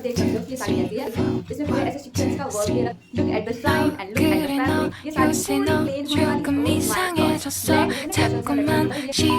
देख सकते हो कि ये साड़ी कैसी है। इसमें पूरे ऐसे सीक्वेंस का वर्क दे रखा है। Look at the shine and look at the fabric. ये साड़ी थोड़ी प्लेन होने वाली। ओह माय गॉड, ब्लैक देखते ना कैसा अच्छा लग रहा है, मतलब ये।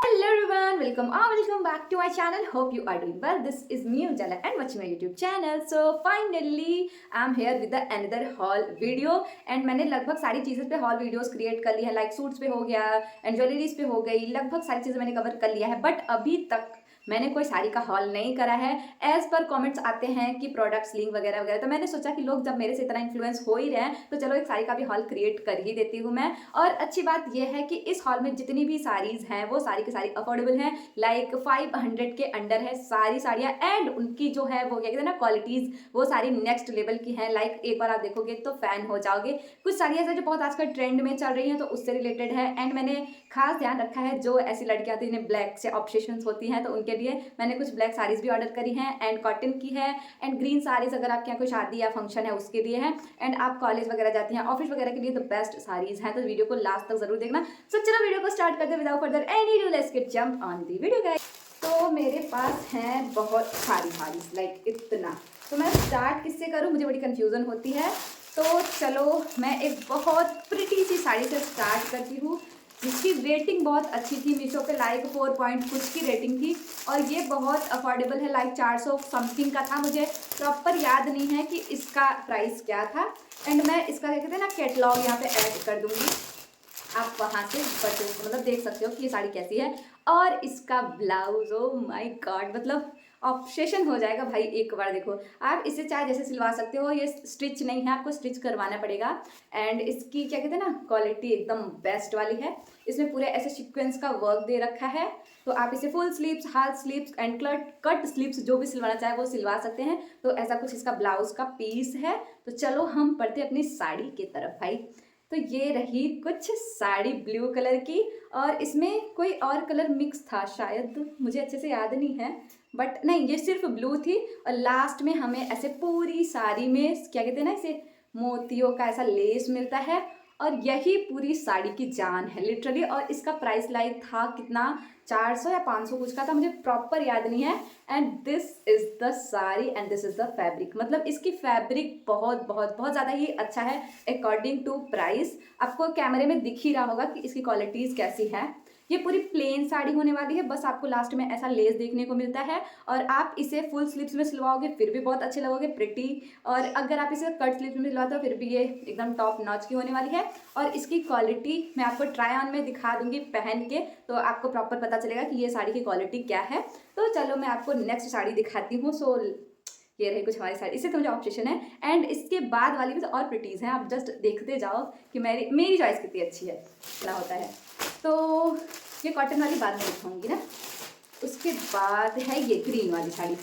Hello everyone, welcome back to my channel. Hope you are doing well. This is me Ujala and watching my YouTube channel. So finally I'm here with the another haul video and मैंने लगभग सारी चीज़ें पे haul videos create कर ली है, like suits पे हो गया एंड ज्वेलरीज पे हो गई, लगभग सारी चीज़ें मैंने कवर कर लिया है। बट अभी तक मैंने कोई साड़ी का हॉल नहीं करा है। एज पर कमेंट्स आते हैं कि प्रोडक्ट्स लिंक वगैरह वगैरह, तो मैंने सोचा कि लोग जब मेरे से इतना इन्फ्लुएंस हो ही रहे हैं तो चलो एक साड़ी का भी हॉल क्रिएट कर ही देती हूँ मैं। और अच्छी बात यह है कि इस हॉल में जितनी भी साड़ीज हैं वो सारी की सारी अफोर्डेबल हैं, लाइक 500 के अंडर है सारी साड़ियाँ। एंड उनकी जो है वो क्या कहते हैं ना, क्वालिटीज वो सारी नेक्स्ट लेवल की हैं। लाइक एक बार आप देखोगे तो फैन हो जाओगे। कुछ साड़ियाँ ऐसे जो बहुत आजकल ट्रेंड में चल रही हैं तो उससे रिलेटेड है। एंड मैंने खास ध्यान रखा है जो ऐसी लड़कियां होती हैं जिन्हें ब्लैक से ऑब्सेशन होती हैं, तो उनके लिए मैंने कुछ ब्लैक साड़ीज भी ऑर्डर करी हैं एंड कॉटन की है। एंड ग्रीन साड़ीज अगर आपके यहाँ कोई शादी या फंक्शन है उसके लिए है। एंड आप कॉलेज वगैरह जाती हैं, ऑफिस वगैरह के लिए तो बेस्ट साड़ीज हैं। तो वीडियो को लास्ट तक जरूर देखना। सो चलो वीडियो को स्टार्ट करते हैं without further any due, let's get jump on the video guys. तो मेरे पास हैं बहुत सारी साड़ीज, लाइक इतना। तो मैं स्टार्ट किससे करूँ, मुझे बड़ी कंफ्यूजन होती है। तो चलो मैं एक बहुत प्रिटी सी साड़ी से स्टार्ट करती हूँ जिसकी रेटिंग बहुत अच्छी थी मीशो पे, लाइक 4 पॉइंट कुछ की रेटिंग थी। और ये बहुत अफोर्डेबल है, लाइक 400 समथिंग का था। मुझे प्रॉपर याद नहीं है कि इसका प्राइस क्या था। एंड मैं इसका क्या कहते हैं ना, कैटलॉग यहाँ पे ऐड कर दूँगी, आप वहाँ से परचेज मतलब देख सकते हो कि ये साड़ी कैसी है। और इसका ब्लाउज, ओ माय गॉड, मतलब ऑब्सेशन हो जाएगा भाई एक बार देखो। आप इसे चाहे जैसे सिलवा सकते हो, ये स्टिच नहीं है, आपको स्टिच करवाना पड़ेगा। एंड इसकी क्या कहते हैं ना, क्वालिटी एकदम बेस्ट वाली है। इसमें पूरे ऐसे सीक्वेंस का वर्क दे रखा है, तो आप इसे full sleeves, half sleeves and cut sleeves जो भी सिलवाना चाहे वो सिलवा सकते हैं। तो ऐसा कुछ इसका ब्लाउज का पीस है। तो चलो हम पढ़ते अपनी साड़ी की तरफ भाई। तो ये रही कुछ साड़ी ब्लू कलर की, और इसमें कोई और कलर मिक्स था शायद, मुझे अच्छे से याद नहीं है। बट नहीं, ये सिर्फ ब्लू थी। और लास्ट में हमें ऐसे पूरी साड़ी में क्या कहते हैं ना, इसे मोतियों का ऐसा लेस मिलता है। और यही पूरी साड़ी की जान है लिटरली। और इसका प्राइस लाइक था कितना, 400 या 500 कुछ का था, मुझे प्रॉपर याद नहीं है। And this is the sari and this is the fabric. मतलब इसकी फैब्रिक बहुत बहुत बहुत ज़्यादा ही अच्छा है अकॉर्डिंग टू प्राइस। आपको कैमरे में दिख ही रहा होगा कि इसकी क्वालिटीज़ कैसी है। ये पूरी प्लेन साड़ी होने वाली है, बस आपको लास्ट में ऐसा लेस देखने को मिलता है। और आप इसे फुल स्लीव्स में सिलवाओगे फिर भी बहुत अच्छे लगोगे, प्रिटी। और अगर आप इसे कट स्लीव्स में सिलवाते हो फिर भी ये एकदम टॉप नॉच की होने वाली है। और इसकी क्वालिटी मैं आपको ट्राई ऑन में दिखा दूंगी पहन के, तो आपको प्रॉपर पता चलेगा कि ये साड़ी की क्वालिटी क्या है। तो चलो मैं आपको नेक्स्ट साड़ी दिखाती हूँ। सो ये रही कुछ हमारी साड़ी, इससे तो मुझे ऑब्सेशन है। एंड इसके बाद वाली भी तो और प्रिटीज़ हैं, आप जस्ट देखते जाओ कि मेरी चॉइस कितनी अच्छी है, क्या होता है। तो ये कॉटन वाली बाद में दिखाऊंगी ना। उसके बाद है ये ग्रीन वाली साड़ी।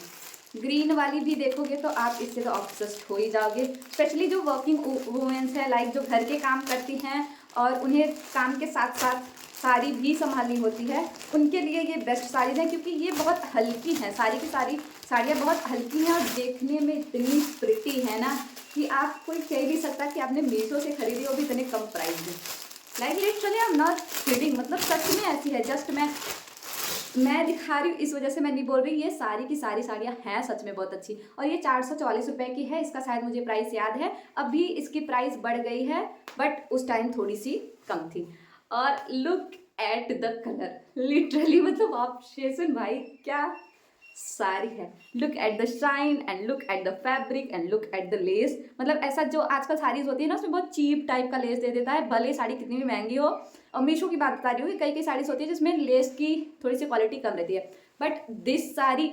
ग्रीन वाली भी देखोगे तो आप इससे तो ऑब्सेस्ड हो ही जाओगे। स्पेशली जो वर्किंग वुमेन्स है, लाइक जो घर के काम करती हैं और उन्हें काम के साथ साथ साड़ी भी संभालनी होती है, उनके लिए ये बेस्ट साड़ीज हैं। क्योंकि ये बहुत हल्की हैं, सारी की सारी साड़ियाँ बहुत हल्की हैं और देखने में इतनी प्रिटी है ना कि आप कोई कह नहीं सकता कि आपने मीशो से खरीदी हो भी इतने कम प्राइस में। Like literally I am not kidding, मतलब सच में ऐसी है। जस्ट मैं दिखा रही हूँ इस वजह से मैं नहीं बोल रही, ये सारी की सारी साड़ियाँ हैं सच में बहुत अच्छी। और ये 444 रुपये की है, इसका शायद मुझे प्राइस याद है। अभी इसकी प्राइस बढ़ गई है बट उस टाइम थोड़ी सी कम थी। और look at the colour, literally मतलब ऑब्सेशन भाई, क्या सारी है। Look at the shine and look at the fabric and look at the less. मतलब ऐसा जो आजकल साड़ीज होती है ना, उसमें बहुत चीप टाइप का लेस दे देता है, भले साड़ी कितनी भी महंगी हो। और मीशो की बात बता रही हूँ, कई कई साड़ीज होती है जिसमें लेस की थोड़ी सी क्वालिटी कम रहती है। बट दिस साड़ी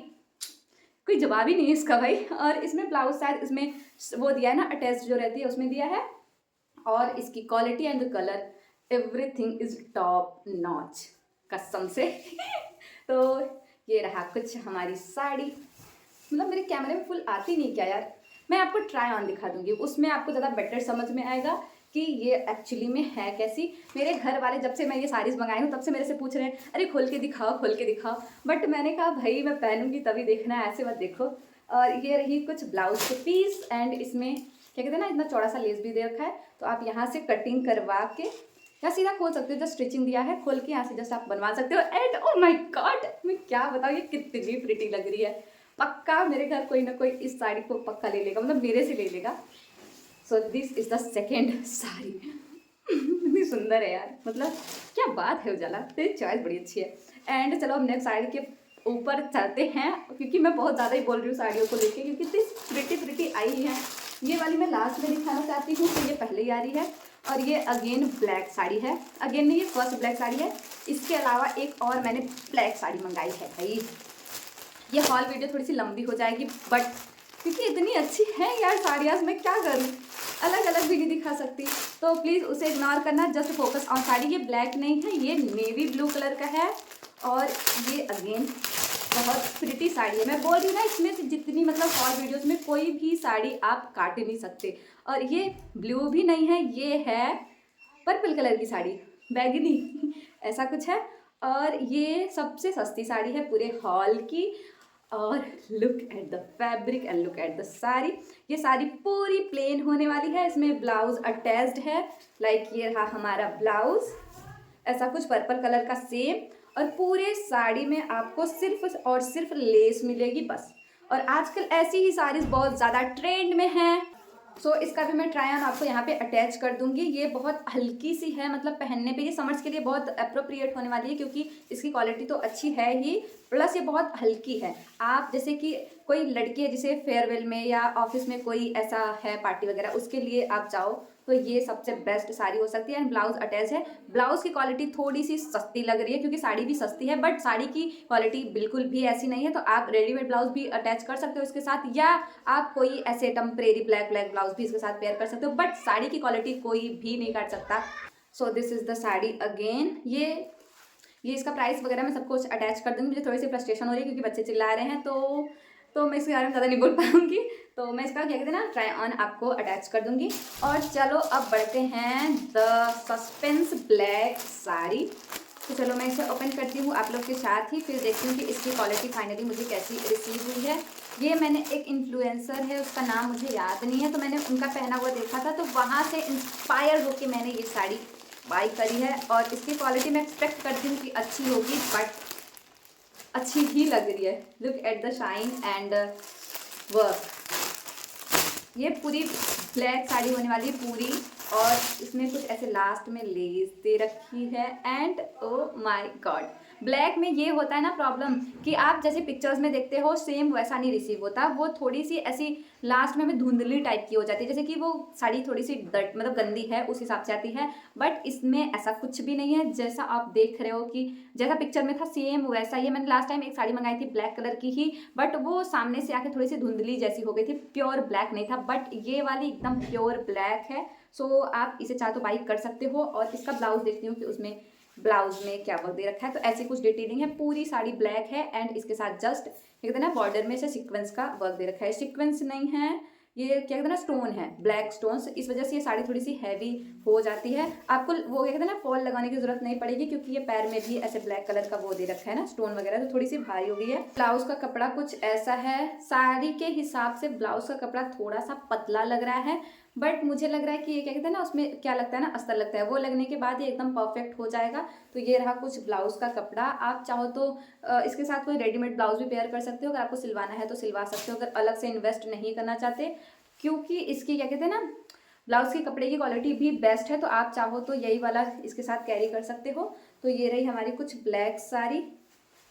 कोई जवाब ही नहीं है इसका भाई। और इसमें ब्लाउज शायद इसमें वो दिया है ना, अटैच जो रहती है उसमें दिया है। और इसकी quality and the colour everything is top notch कसम से। तो ये रहा कुछ हमारी साड़ी। मतलब मेरे कैमरे में फुल आती नहीं क्या यार, मैं आपको ट्राई ऑन दिखा दूंगी, उसमें आपको ज़्यादा बेटर समझ में आएगा कि ये एक्चुअली में है कैसी। मेरे घर वाले जब से मैं ये साड़ीज़ मंगाई हूँ तब से मेरे से पूछ रहे हैं, अरे खोल के दिखाओ खोल के दिखाओ। बट मैंने कहा भाई मैं पहनूंगी तभी देखना है, ऐसे मत देखो। और ये रही कुछ ब्लाउज के पीस। एंड इसमें क्या कहते हैं ना, इतना चौड़ा सा लेस भी दे रखा है, तो आप यहाँ से कटिंग करवा के या सीधा खोल सकते हो। जस्ट स्टिचिंग दिया है, खोल के यहाँ से जस्ट आप बनवा सकते हो। एंड ओ माय गॉड, मैं क्या बताऊँ ये कितनी प्रिटी लग रही है। पक्का मेरे घर कोई ना कोई इस साड़ी को पक्का ले लेगा, मतलब मेरे से ले लेगा। So this is the second sari. इतनी सुंदर है यार, मतलब क्या बात है उजाला, तेरी चॉइस बड़ी अच्छी है। एंड चलो हम नेक्स्ट साड़ी के ऊपर चलते हैं, क्योंकि मैं बहुत ज़्यादा ही बोल रही हूँ साड़ियों को लेके, क्योंकि इतनी प्रिटी आई है। ये वाली मैं लास्ट में दिखाना चाहती हूँ, तो ये पहले ही आ रही है। और ये अगेन ब्लैक साड़ी है, अगेन नहीं, ये फर्स्ट ब्लैक साड़ी है। इसके अलावा एक और मैंने ब्लैक साड़ी मंगाई है भाई। ये हॉल वीडियो थोड़ी सी लंबी हो जाएगी, बट क्योंकि इतनी अच्छी है यार साड़ियाँ, मैं क्या करूँ, अलग अलग भी नहीं दिखा सकती, तो प्लीज़ उसे इग्नोर करना, जस्ट फोकस ऑन साड़ी। ये ब्लैक नहीं है, ये नेवी ब्लू कलर का है। और ये अगेन बहुत प्रिटी साड़ी है। मैं बोल रही हूँ ना, इसमें से जितनी मतलब हॉल वीडियोस में कोई भी साड़ी आप काट नहीं सकते। और ये ब्लू भी नहीं है, ये है पर्पल कलर की साड़ी, बैगनी ऐसा कुछ है। और ये सबसे सस्ती साड़ी है पूरे हॉल की। और look at the fabric and look at the sari. ये साड़ी पूरी प्लेन होने वाली है, इसमें ब्लाउज अटैच्ड है। लाइक ये रहा हमारा ब्लाउज, ऐसा कुछ पर्पल कलर का सेम। और पूरे साड़ी में आपको सिर्फ और सिर्फ लेस मिलेगी बस। और आजकल ऐसी ही साड़ीज बहुत ज़्यादा ट्रेंड में हैं। सो इसका भी मैं ट्राई ऑन आपको यहाँ पे अटैच कर दूंगी। ये बहुत हल्की सी है, मतलब पहनने पे ये समर्स के लिए बहुत अप्रोप्रिएट होने वाली है, क्योंकि इसकी क्वालिटी तो अच्छी है ही, प्लस ये बहुत हल्की है। आप जैसे कि कोई लड़की है जिसे फेयरवेल में या ऑफिस में कोई ऐसा है पार्टी वगैरह, उसके लिए आप जाओ तो ये सबसे बेस्ट साड़ी हो सकती है। एंड ब्लाउज अटैच है। ब्लाउज की क्वालिटी थोड़ी सी सस्ती लग रही है, क्योंकि साड़ी भी सस्ती है, बट साड़ी की क्वालिटी बिल्कुल भी ऐसी नहीं है। तो आप रेडीमेड ब्लाउज भी अटैच कर सकते हो इसके साथ, या आप कोई ऐसे टेम्परेरी ब्लैक ब्लाउज भी इसके साथ पेयर कर सकते हो, बट साड़ी की क्वालिटी कोई भी नहीं काट सकता। So this is the sari again. ये इसका प्राइस वगैरह मैं सब कुछ अटैच कर दूँगी। मुझे थोड़ी सी फ्रस्ट्रेशन हो रही है, क्योंकि बच्चे चिल्ला रहे हैं, तो मैं इसके बारे में ज़्यादा नहीं बोल पाऊँगी। तो मैं इसका क्या कहते हैं ना, ट्राई ऑन आपको अटैच कर दूँगी। और चलो अब बढ़ते हैं द सस्पेंस ब्लैक साड़ी। तो चलो मैं इसे ओपन करती हूँ आप लोग के साथ ही, फिर देखती हूँ कि इसकी क्वालिटी फाइनली मुझे कैसी रिसीव हुई है। ये मैंने एक इन्फ्लुएंसर है, उसका नाम मुझे याद नहीं है, तो मैंने उनका पहना हुआ देखा था, तो वहाँ से इंस्पायर होकर मैंने ये साड़ी बाई करी है। और इसकी क्वालिटी मैं एक्सपेक्ट करती हूँ कि अच्छी होगी, बट अच्छी ही लग रही है। Look at the shine and work. ये पूरी ब्लैक साड़ी होने वाली है पूरी, और इसमें कुछ ऐसे लास्ट में लेस दे रखी है। And oh my God, black में ये होता है ना प्रॉब्लम, कि आप जैसे पिक्चर्स में देखते हो सेम वैसा नहीं रिसीव होता। वो थोड़ी सी ऐसी लास्ट में हमें धुंधली टाइप की हो जाती है, जैसे कि वो साड़ी थोड़ी सी मतलब गंदी है उस हिसाब से आती है। बट इसमें ऐसा कुछ भी नहीं है, जैसा आप देख रहे हो कि जैसा पिक्चर में था सेम वैसा ही है। मैंने लास्ट टाइम एक साड़ी मंगाई थी ब्लैक कलर की ही, बट वो सामने से आके थोड़ी सी धुंधली जैसी हो गई थी, प्योर ब्लैक नहीं था। बट ये वाली एकदम प्योर ब्लैक है। सो आप इसे चाहे तो बाई कर सकते हो। और इसका ब्लाउज देखती हूँ कि उसमें ब्लाउज में क्या वर्क दे रखा है, तो ऐसी कुछ डिटेलिंग है। पूरी साड़ी ब्लैक है एंड इसके साथ जस्ट क्या कहते हैं ना, बॉर्डर में से सीक्वेंस का वर्क दे रखा है। सीक्वेंस नहीं है, ये क्या कहते हैं ना, स्टोन है, ब्लैक स्टोन्स। इस वजह से ये साड़ी थोड़ी सी हैवी हो जाती है। आपको वो क्या कहते हैं ना, फॉल लगाने की जरूरत नहीं पड़ेगी, क्योंकि ये पैर में भी ऐसे ब्लैक कलर का वो दे रखा है ना, स्टोन वगैरह, तो थोड़ी सी भारी हो गई है। ब्लाउज का कपड़ा कुछ ऐसा है, साड़ी के हिसाब से ब्लाउज का कपड़ा थोड़ा सा पतला लग रहा है, बट मुझे लग रहा है कि ये क्या कहते हैं ना, उसमें क्या लगता है ना, अस्तर लगता है, वो लगने के बाद ये एकदम परफेक्ट हो जाएगा। तो ये रहा कुछ ब्लाउज का कपड़ा। आप चाहो तो इसके साथ कोई रेडीमेड ब्लाउज भी पेयर कर सकते हो, अगर आपको सिलवाना है तो सिलवा सकते हो, अगर अलग से इन्वेस्ट नहीं करना चाहते, क्योंकि इसकी क्या कहते हैं ना, ब्लाउज के कपड़े की क्वालिटी भी बेस्ट है। तो आप चाहो तो यही वाला इसके साथ कैरी कर सकते हो। तो ये रही हमारी कुछ ब्लैक साड़ी।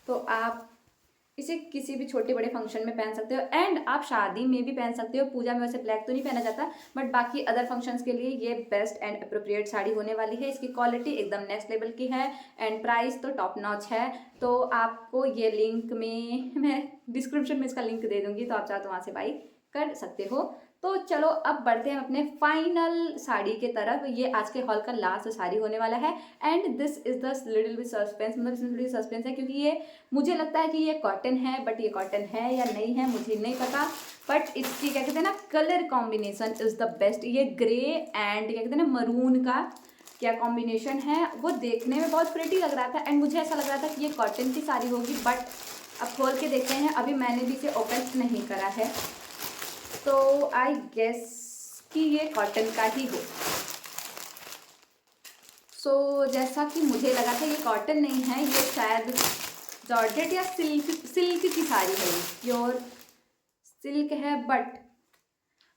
तो आप इसे किसी भी छोटे बड़े फंक्शन में पहन सकते हो, एंड आप शादी में भी पहन सकते हो। पूजा में वैसे ब्लैक तो नहीं पहना जाता, बट बाकी अदर फंक्शंस के लिए ये बेस्ट एंड अप्रोप्रिएट साड़ी होने वाली है। इसकी क्वालिटी एकदम नेक्स्ट लेवल की है, एंड प्राइस तो टॉप नॉच है। तो आपको ये लिंक में, मैं डिस्क्रिप्शन में इसका लिंक दे दूँगी, तो आप चाहो तो वहाँ से बाई कर सकते हो। तो चलो अब बढ़ते हैं अपने फाइनल साड़ी के तरफ। ये आज के हॉल का लास्ट साड़ी होने वाला है, and this is the little bit suspense, मतलब इसमें थोड़ी सस्पेंस है, क्योंकि ये मुझे लगता है कि ये कॉटन है, बट ये कॉटन है या नहीं है मुझे नहीं पता। बट इसकी क्या कहते हैं ना, colour combination is the best. ये ग्रे एंड क्या कहते हैं ना, मरून का क्या कॉम्बिनेशन है, वो देखने में बहुत प्रिटी लग रहा था, एंड मुझे ऐसा लग रहा था कि ये कॉटन की साड़ी होगी। बट अब खोल के देखते हैं, अभी मैंने भी इसे ओपन नहीं करा है, तो आई गेस कि ये कॉटन का ही हो। सो जैसा कि मुझे लगा था, ये कॉटन नहीं है, ये शायद जॉर्जेट या सिल्क की साड़ी है, प्योर सिल्क है, बट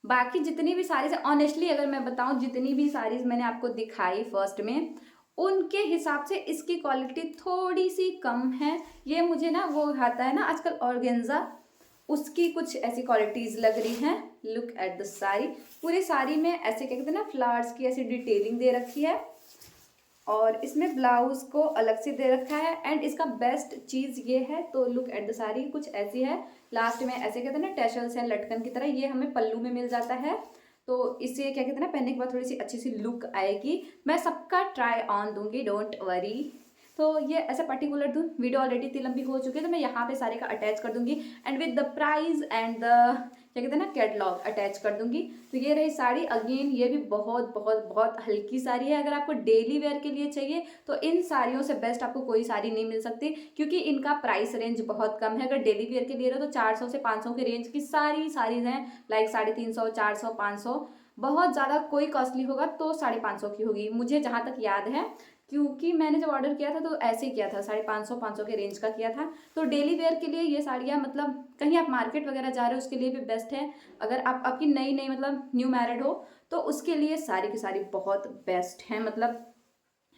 बाकी जितनी भी साड़ीज ऑनेस्टली अगर मैं बताऊं, जितनी भी साड़ीज मैंने आपको दिखाई फर्स्ट में, उनके हिसाब से इसकी क्वालिटी थोड़ी सी कम है। ये मुझे ना वो आता है ना आजकल ऑर्गेन्जा, उसकी कुछ ऐसी क्वालिटीज लग रही हैं। लुक एट द साड़ी, पूरी साड़ी में ऐसे क्या कहते हैं ना फ्लावर्स की ऐसी डिटेलिंग दे रखी है, और इसमें ब्लाउज को अलग से दे रखा है। एंड इसका बेस्ट चीज़ ये है, तो लुक एट द साड़ी कुछ ऐसी है, लास्ट में ऐसे कहते हैं ना टैशल्स हैं लटकन की तरह, ये हमें पल्लू में मिल जाता है। तो इससे क्या कहते हैं ना पहनने के बाद थोड़ी सी अच्छी सी लुक आएगी। मैं सबका ट्राई ऑन दूंगी, डोंट वरी। तो ये ऐसे पर्टिकुलर दूँ, वीडियो ऑलरेडी इतनी लंबी हो चुकी है, तो मैं यहाँ पे सारे का अटैच कर दूंगी and with the price and the क्या कहते हैं ना कैटलॉग अटैच कर दूंगी। तो ये रही साड़ी। अगेन ये भी बहुत बहुत बहुत हल्की साड़ी है। अगर आपको डेली वेयर के लिए चाहिए तो इन साड़ियों से बेस्ट आपको कोई साड़ी नहीं मिल सकती, क्योंकि इनका प्राइस रेंज बहुत कम है। अगर डेली वेयर के लिए रहो तो 400 से 500 के रेंज की सारी साड़ीज हैं, लाइक 350, 400, 500, बहुत ज़्यादा कोई कॉस्टली होगा तो 550 की होगी, मुझे जहाँ तक याद है, क्योंकि मैंने जब ऑर्डर किया था तो ऐसे ही किया था, 550, 500 के रेंज का किया था। तो डेली वेयर के लिए ये साड़ियाँ मतलब कहीं आप मार्केट वगैरह जा रहे हो उसके लिए भी बेस्ट है। अगर आप आपकी नई नई मतलब न्यू मैरिड हो तो उसके लिए सारी की सारी बहुत बेस्ट है, मतलब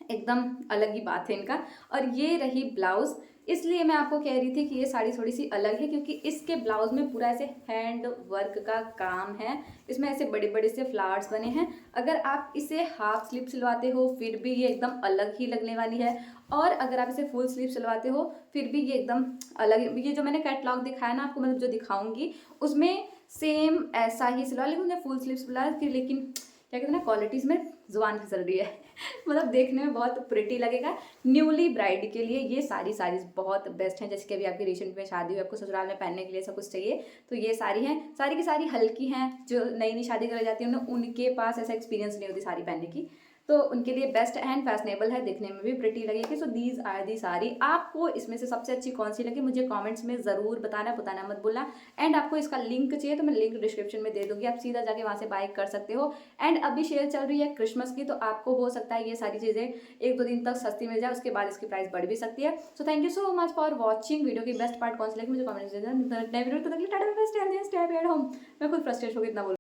एकदम अलग ही बात है इनका। और ये रही ब्लाउज, इसलिए मैं आपको कह रही थी कि ये साड़ी थोड़ी सी अलग है, क्योंकि इसके ब्लाउज में पूरा ऐसे हैंड वर्क का काम है। इसमें ऐसे बड़े बड़े से फ्लावर्स बने हैं। अगर आप इसे हाफ स्लीव सिलवाते हो फिर भी ये एकदम अलग ही लगने वाली है, और अगर आप इसे फुल स्लीव सिलवाते हो फिर भी ये एकदम अलग। ये जो मैंने कैटलॉग दिखाया ना आपको, मतलब जो दिखाऊंगी उसमें सेम ऐसा ही सिलवा, लेकिन मैंने फुल स्लीव सिलवाया फिर, लेकिन क्या कहते हैं ना क्वालिटीज़ में जुबान फिसल रही है मतलब देखने में बहुत प्रिटी लगेगा। न्यूली ब्राइड के लिए ये सारी साड़ीज बहुत बेस्ट हैं। जैसे कि अभी आपकी रिसेंट में शादी हुई, आपको ससुराल में पहनने के लिए सब कुछ चाहिए, तो ये साड़ी हैं। सारी की सारी हल्की हैं। जो नई नई शादी कर जाती है उनके पास ऐसा एक्सपीरियंस नहीं होती साड़ी पहनने की, तो उनके लिए बेस्ट एंड फैशनेबल है, देखने में भी प्रिटी लगेगी। सो दीज आर दी साड़ी। आपको इसमें से सबसे अच्छी कौन सी लगी मुझे कमेंट्स में ज़रूर बताना मत भूलना। एंड आपको इसका लिंक चाहिए तो मैं लिंक डिस्क्रिप्शन में दे दूंगी, आप सीधा जाके वहाँ से बाय कर सकते हो। एंड अभी सेल चल रही है क्रिसमस की, तो आपको हो सकता है ये सारी चीज़ें 1-2 दिन तक सस्ती मिल जाए, उसके बाद इसकी प्राइस बढ़ भी सकती है। So thank you so much for watching. Video की बेस्ट पार्ट कौन सी लगी मुझे कमेंट्स में देना। मैं खुद फ्रस्ट्रेट हो गई इतना बोल